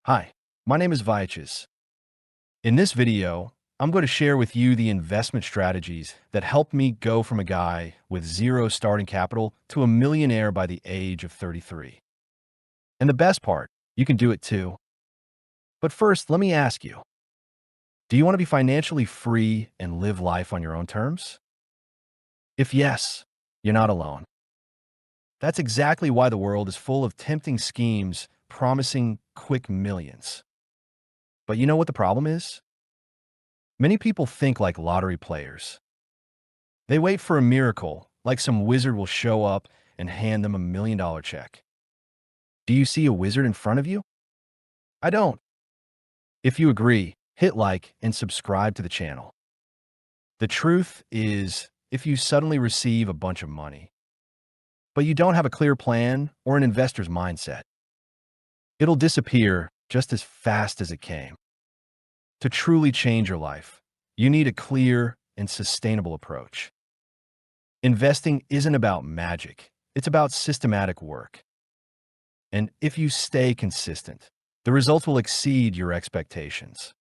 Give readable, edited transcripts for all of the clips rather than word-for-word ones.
Hi, my name is Vyachis. In this video, I'm going to share with you the investment strategies that helped me go from a guy with zero starting capital to a millionaire by the age of 33. And the best part, you can do it too. But first, let me ask you, do you want to be financially free and live life on your own terms? If yes, you're not alone. That's exactly why the world is full of tempting schemes promising quick millions. But you know what the problem is? Many people think like lottery players. They wait for a miracle, like some wizard will show up and hand them $1 million check. Do you see a wizard in front of you? I don't. If you agree, hit like and subscribe to the channel. The truth is, if you suddenly receive a bunch of money, but you don't have a clear plan or an investor's mindset, it'll disappear just as fast as it came. To truly change your life, you need a clear and sustainable approach. Investing isn't about magic. It's about systematic work. And if you stay consistent, the results will exceed your expectations.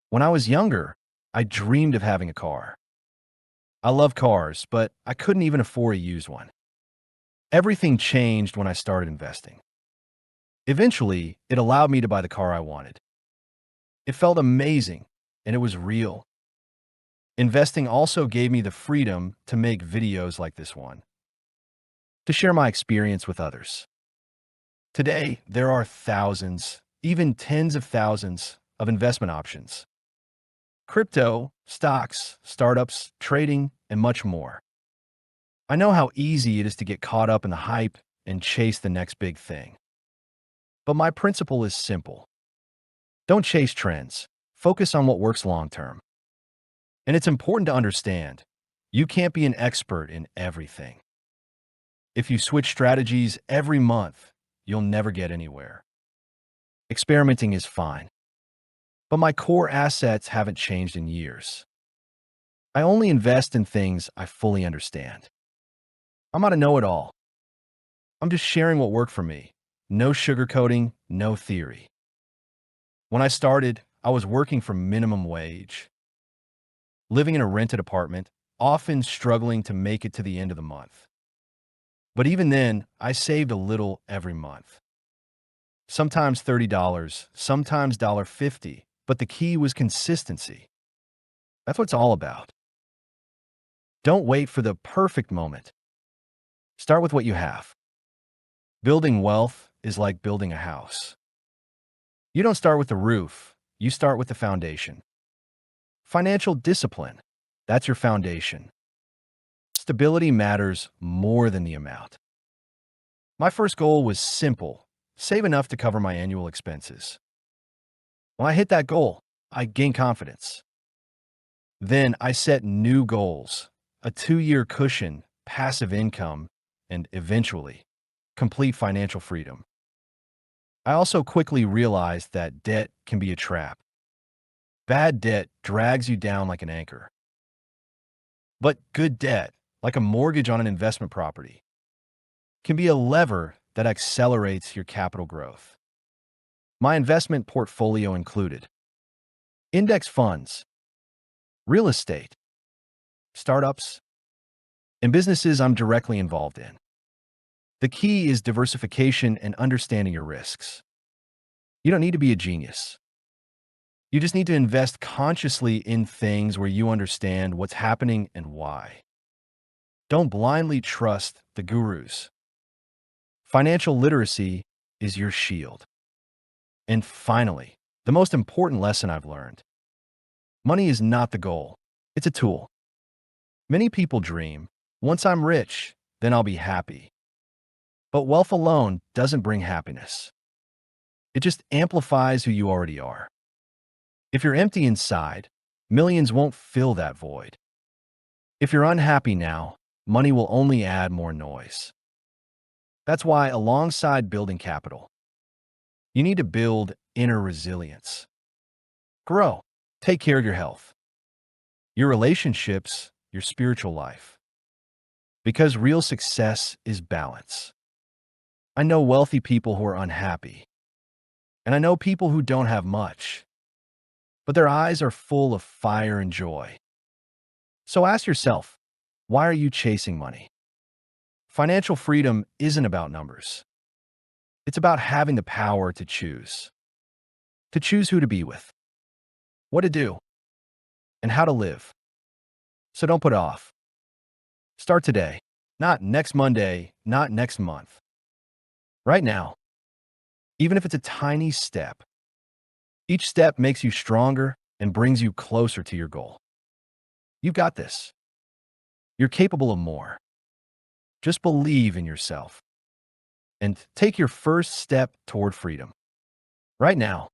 When I was younger, I dreamed of having a car. I love cars, but I couldn't even afford a used one. Everything changed when I started investing. Eventually, it allowed me to buy the car I wanted. It felt amazing, and it was real. Investing also gave me the freedom to make videos like this one, to share my experience with others. Today, there are thousands, even tens of thousands of investment options. Crypto, stocks, startups, trading, and much more. I know how easy it is to get caught up in the hype and chase the next big thing. But my principle is simple. Don't chase trends. Focus on what works long term. And it's important to understand, you can't be an expert in everything. If you switch strategies every month, you'll never get anywhere. Experimenting is fine, but my core assets haven't changed in years. I only invest in things I fully understand. I'm not a know-it-all. I'm just sharing what worked for me. No sugarcoating, no theory. When I started, I was working for minimum wage, living in a rented apartment, often struggling to make it to the end of the month. But even then, I saved a little every month. Sometimes $30, sometimes $1.50, but the key was consistency. That's what it's all about. Don't wait for the perfect moment. Start with what you have. Building wealth is like building a house. You don't start with the roof, you start with the foundation. Financial discipline, that's your foundation. Stability matters more than the amount. My first goal was simple: save enough to cover my annual expenses. When I hit that goal, I gained confidence. Then I set new goals, a 2-year cushion, passive income, and eventually, complete financial freedom. I also quickly realized that debt can be a trap. Bad debt drags you down like an anchor. But good debt, like a mortgage on an investment property, can be a lever that accelerates your capital growth. My investment portfolio included index funds, real estate, startups, and businesses I'm directly involved in. The key is diversification and understanding your risks. You don't need to be a genius. You just need to invest consciously in things where you understand what's happening and why. Don't blindly trust the gurus. Financial literacy is your shield. And finally, the most important lesson I've learned. Money is not the goal. It's a tool. Many people dream, once I'm rich, then I'll be happy. But wealth alone doesn't bring happiness. It just amplifies who you already are. If you're empty inside, millions won't fill that void. If you're unhappy now, money will only add more noise. That's why, alongside building capital, you need to build inner resilience. Grow. Take care of your health, your relationships, your spiritual life. Because real success is balance. I know wealthy people who are unhappy. And I know people who don't have much, but their eyes are full of fire and joy. So ask yourself, why are you chasing money? Financial freedom isn't about numbers. It's about having the power to choose who to be with, what to do, and how to live. So don't put it off. Start today, not next Monday, not next month. Right now, even if it's a tiny step, each step makes you stronger and brings you closer to your goal. You've got this. You're capable of more. Just believe in yourself and take your first step toward freedom. Right now,